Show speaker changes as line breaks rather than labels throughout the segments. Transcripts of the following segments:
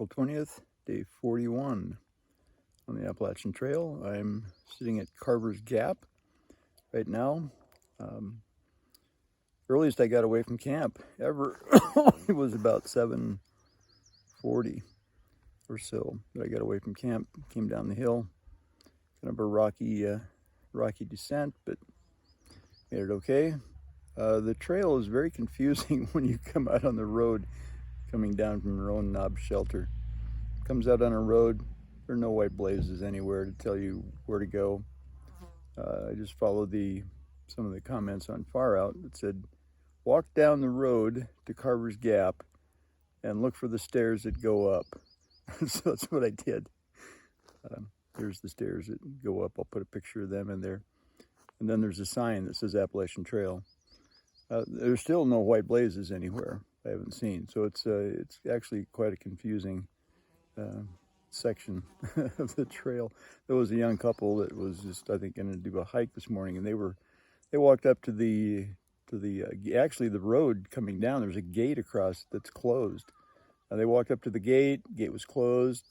April 20th, day 41 on the Appalachian Trail. I'm sitting at Carver's Gap right now. Earliest I got away from camp ever it was about 7:40 or so that I got away from camp. Came down the hill, kind of a rocky descent, but made it okay. The trail is very confusing when you come out on the road coming down from Roan Knob Shelter. Comes out on a road, there are no white blazes anywhere to tell you where to go. I just followed some of the comments on Far Out that said, walk down the road to Carver's Gap and look for the stairs that go up. So that's what I did. Here's the stairs that go up. I'll put a picture of them in there. And then there's a sign that says Appalachian Trail. There's still no white blazes anywhere I haven't seen. So it's actually quite a confusing section of the trail. There was a young couple that was just, I think, going to do a hike this morning, and they walked up to the road coming down. There's a gate across that's closed. They walked up to the gate was closed.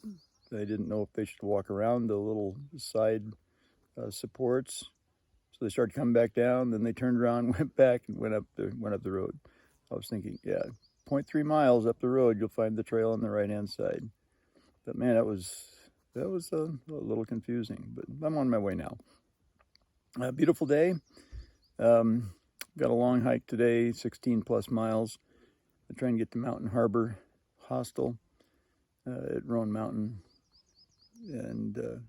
They didn't know if they should walk around the little side supports. So they started coming back down, then they turned around, went back, and went up the road. I was thinking, 0.3 miles up the road, you'll find the trail on the right-hand side. But man, that was a little confusing, but I'm on my way now. Beautiful day. Got a long hike today, 16 plus miles. I'm trying to get to Mountain Harbor Hostel at Roan Mountain, and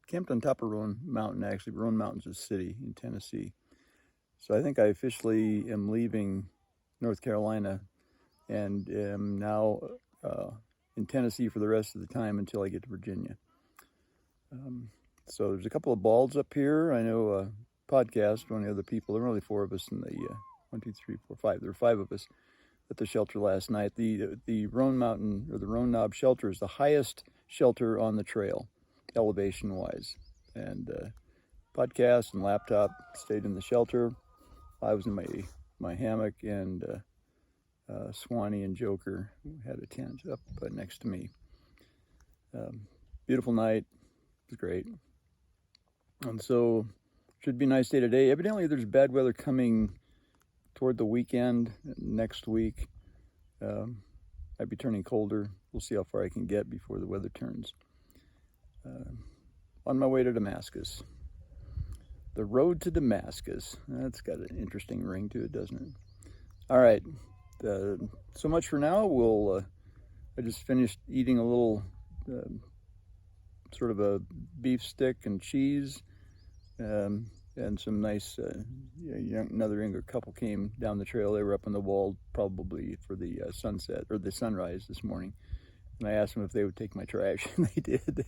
camped on top of Roan Mountain. Actually, Roan Mountain's a city in Tennessee. So I think I officially am leaving North Carolina and am now in Tennessee for the rest of the time until I get to Virginia. So there's a couple of balds up here. I know podcast, one of the other people, there were only 4 of us in the 1, 2, 3, 4, 5. There were 5 of us at the shelter last night. The Roan Mountain, or the Roan Knob Shelter, is the highest shelter on the trail, elevation wise. And podcast and laptop stayed in the shelter. I was in my hammock, and Swanee and Joker had a tent up next to me. Beautiful night. It was great. And so should be a nice day today. Evidently there's bad weather coming toward the weekend next week. Might be turning colder. We'll see how far I can get before the weather turns. On my way to Damascus. The road to Damascus. That's got an interesting ring to it, doesn't it? All right. So much for now. I just finished eating a little sort of a beef stick and cheese, and some nice, another younger couple came down the trail. They were up on the wall probably for the sunset or the sunrise this morning. And I asked them if they would take my trash, and they did.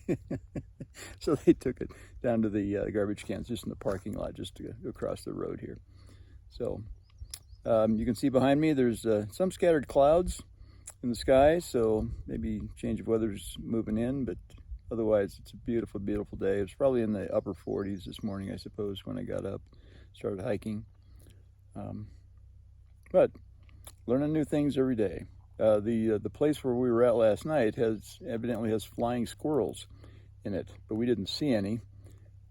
So they took it down to the garbage cans just in the parking lot, just to go across the road here. So you can see behind me there's some scattered clouds in the sky, so maybe change of weather's moving in, but otherwise it's a beautiful, beautiful day. It was probably in the upper 40s this morning, I suppose, when I got up, started hiking. But learning new things every day. The place where we were at last night evidently has flying squirrels in it, but we didn't see any.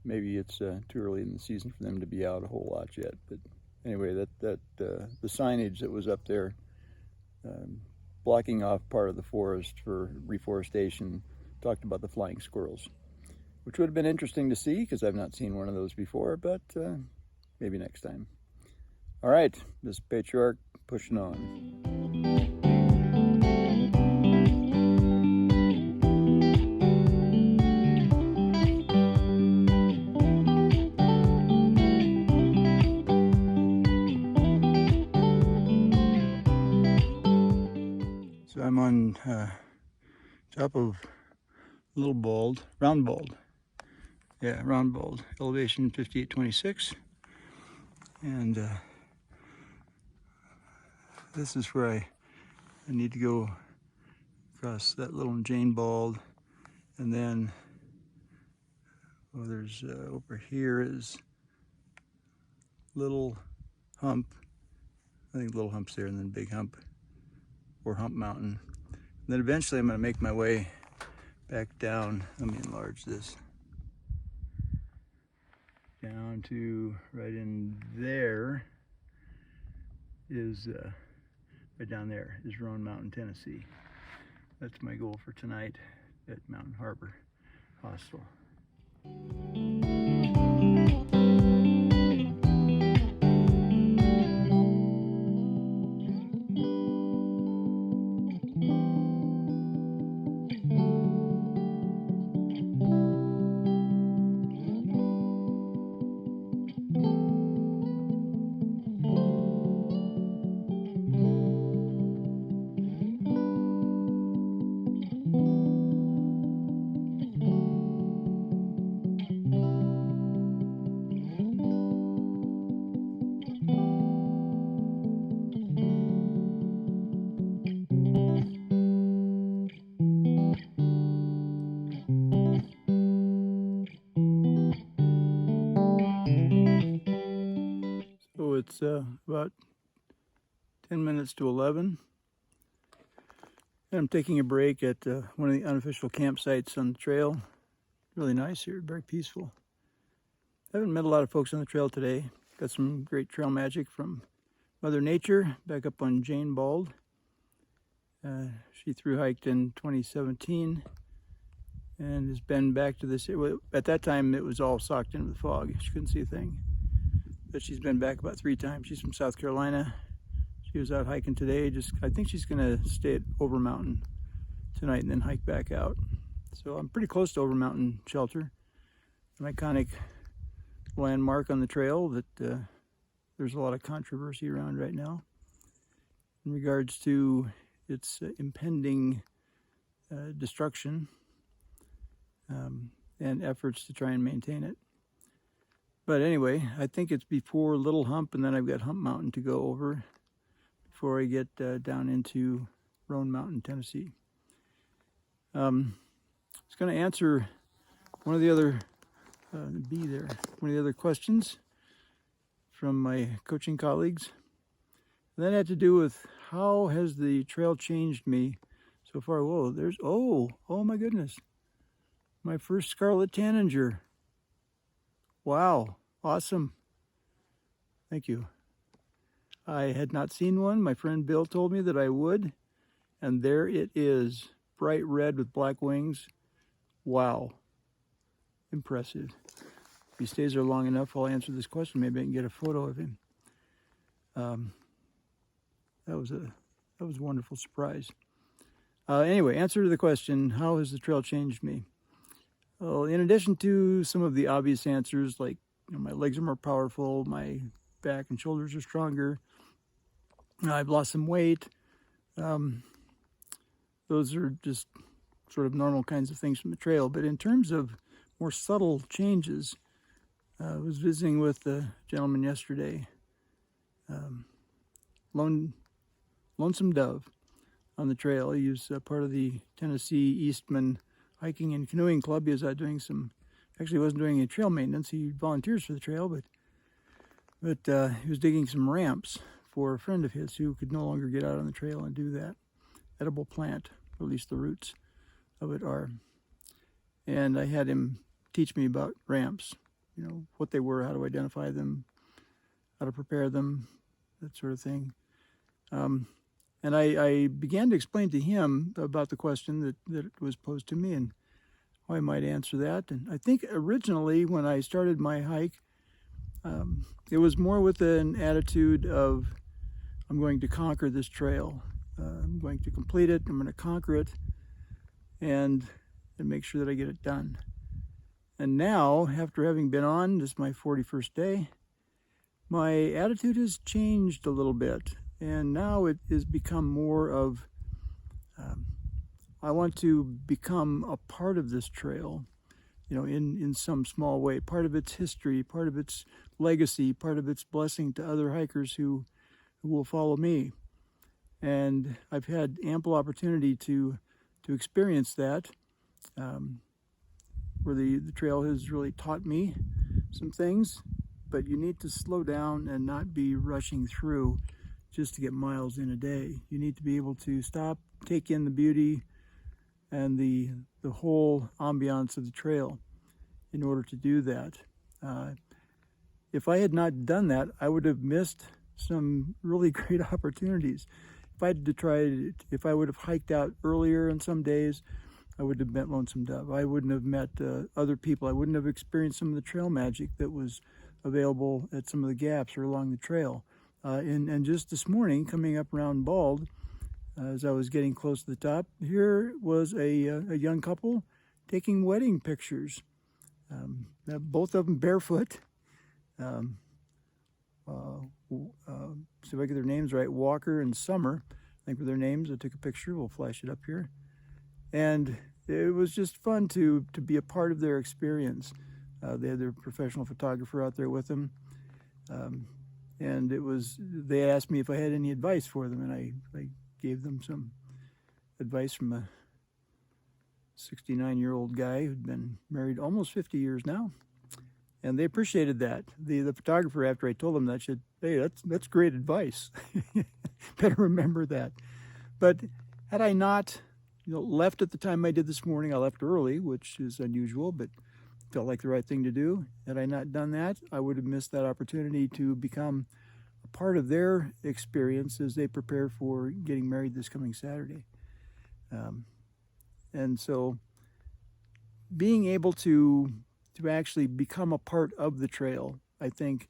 Maybe it's too early in the season for them to be out a whole lot yet. But anyway, the signage that was up there blocking off part of the forest for reforestation talked about the flying squirrels, which would have been interesting to see because I've not seen one of those before, but maybe next time. All right, this is Patriarch pushing on. So I'm on top of a little round bald. Yeah, round bald, elevation 5826. And this is where I need to go across that little Jane bald. And then, there's over here is Little Hump. I think Little Hump's there, and then Big Hump, or Hump Mountain. Then eventually I'm going to make my way back down. Let me enlarge this. Down to right in there is, right down there is Roan Mountain, Tennessee. That's my goal for tonight at Mountain Harbor Hostel. So it's about 10 minutes to 11. And I'm taking a break at one of the unofficial campsites on the trail. Really nice here, very peaceful. I haven't met a lot of folks on the trail today. Got some great trail magic from Mother Nature back up on Jane Bald. She thru hiked in 2017 and has been back to this. At that time it was all socked into the fog. She couldn't see a thing. But she's been back about 3 times. She's from South Carolina. She was out hiking today. I think she's gonna stay at Over Mountain tonight and then hike back out. So I'm pretty close to Over Mountain Shelter, an iconic landmark on the trail that there's a lot of controversy around right now in regards to its impending destruction and efforts to try and maintain it. But anyway, I think it's before Little Hump, and then I've got Hump Mountain to go over before I get down into Roan Mountain, Tennessee. I was going to answer one of the other one of the other questions from my coaching colleagues. And that had to do with how has the trail changed me so far. Whoa, there's, oh my goodness. My first scarlet tanager. Wow, awesome. Thank you. I had not seen one. My friend Bill told me that I would. And there it is, bright red with black wings. Wow, impressive. If he stays there long enough, I'll answer this question. Maybe I can get a photo of him. That was a wonderful surprise. Anyway, answer to the question, how has the trail changed me? Well, in addition to some of the obvious answers, like my legs are more powerful, my back and shoulders are stronger, I've lost some weight. Those are just sort of normal kinds of things from the trail. But in terms of more subtle changes, I was visiting with a gentleman yesterday, Lonesome Dove on the trail. He was part of the Tennessee Eastman Hiking and Canoeing Club. He was out doing actually wasn't doing any trail maintenance. He volunteers for the trail, but he was digging some ramps for a friend of his who could no longer get out on the trail and do that. Edible plant, or at least the roots of it are. And I had him teach me about ramps, what they were, how to identify them, how to prepare them, that sort of thing. And I began to explain to him about the question that was posed to me and how I might answer that. And I think originally when I started my hike, it was more with an attitude of, I'm going to conquer this trail. I'm going to complete it, I'm going to conquer it, and make sure that I get it done. And now, after having been on, this is my 41st day, my attitude has changed a little bit. And now it has become more of, I want to become a part of this trail, in some small way, part of its history, part of its legacy, part of its blessing to other hikers who will follow me. And I've had ample opportunity to experience that, where the trail has really taught me some things, but you need to slow down and not be rushing through just to get miles in a day. You need to be able to stop, take in the beauty and the whole ambiance of the trail in order to do that. If I had not done that, I would have missed some really great opportunities. If I would have hiked out earlier on some days, I would have met Lonesome Dove. I wouldn't have met other people. I wouldn't have experienced some of the trail magic that was available at some of the gaps or along the trail. And just this morning, coming up around Bald, as I was getting close to the top, here was a young couple taking wedding pictures. Both of them barefoot. See if I get their names right. Walker and Summer, I think were their names. I took a picture. We'll flash it up here. And it was just fun to be a part of their experience. They had their professional photographer out there with them. And they asked me if I had any advice for them, and I gave them some advice from a 69-year-old guy who'd been married almost 50 years now. And they appreciated that. The photographer, after I told them that, said, "Hey, that's great advice. Better remember that." But had I not left at the time I did this morning, I left early, which is unusual, but felt like the right thing to do. Had I not done that, I would have missed that opportunity to become a part of their experience as they prepare for getting married this coming Saturday. And so being able to actually become a part of the trail, I think,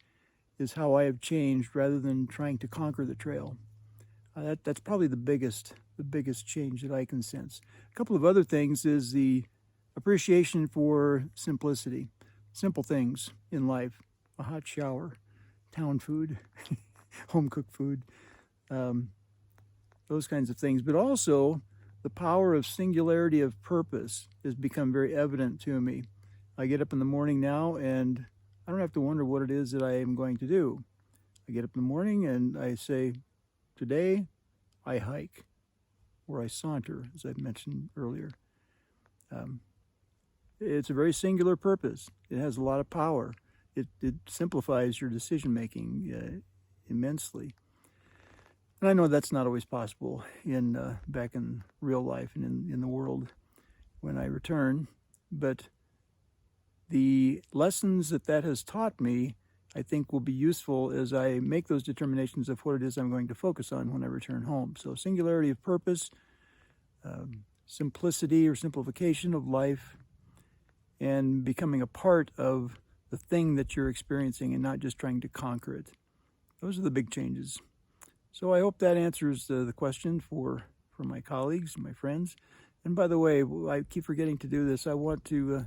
is how I have changed rather than trying to conquer the trail. That's probably the biggest change that I can sense. A couple of other things is the appreciation for simplicity, simple things in life, a hot shower, town food, home-cooked food, those kinds of things. But also the power of singularity of purpose has become very evident to me. I get up in the morning now and I don't have to wonder what it is that I am going to do. I get up in the morning and I say, today I hike, or I saunter, as I mentioned earlier. It's a very singular purpose. It has a lot of power. It simplifies your decision-making immensely. And I know that's not always possible back in real life and in the world when I return, but the lessons that has taught me, I think, will be useful as I make those determinations of what it is I'm going to focus on when I return home. So singularity of purpose, simplicity or simplification of life, and becoming a part of the thing that you're experiencing and not just trying to conquer it. Those are the big changes. So I hope that answers the question for my colleagues and my friends. And by the way, I keep forgetting to do this. I want to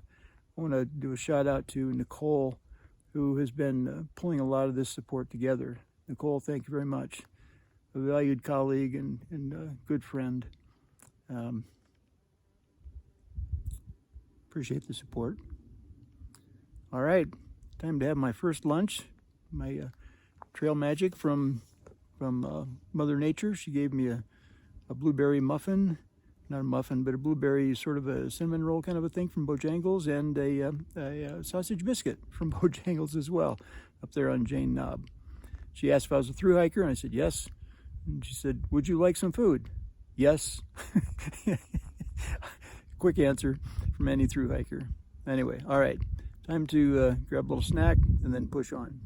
do a shout out to Nicole, who has been pulling a lot of this support together. Nicole, thank you very much. A valued colleague and a good friend. Appreciate the support. All right, time to have my first lunch. My trail magic from Mother Nature. She gave me a blueberry muffin. Not a muffin, but a blueberry, sort of a cinnamon roll kind of a thing from Bojangles, and a sausage biscuit from Bojangles as well, up there on Jane Knob. She asked if I was a thru hiker, and I said yes. And she said, "Would you like some food?" Yes. Quick answer from any thru hiker. Anyway, all right, time to grab a little snack and then push on.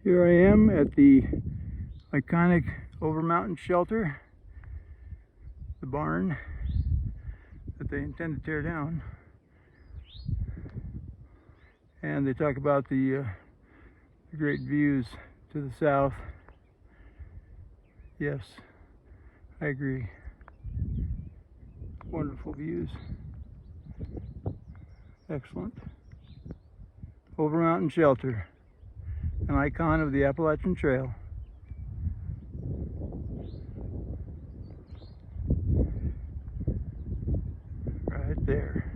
Here I am at the iconic Over Mountain shelter, the barn that they intend to tear down. And they talk about they're Great views to the south. Yes, I agree. Wonderful views. Excellent. Over Mountain Shelter, an icon of the Appalachian Trail. Right there.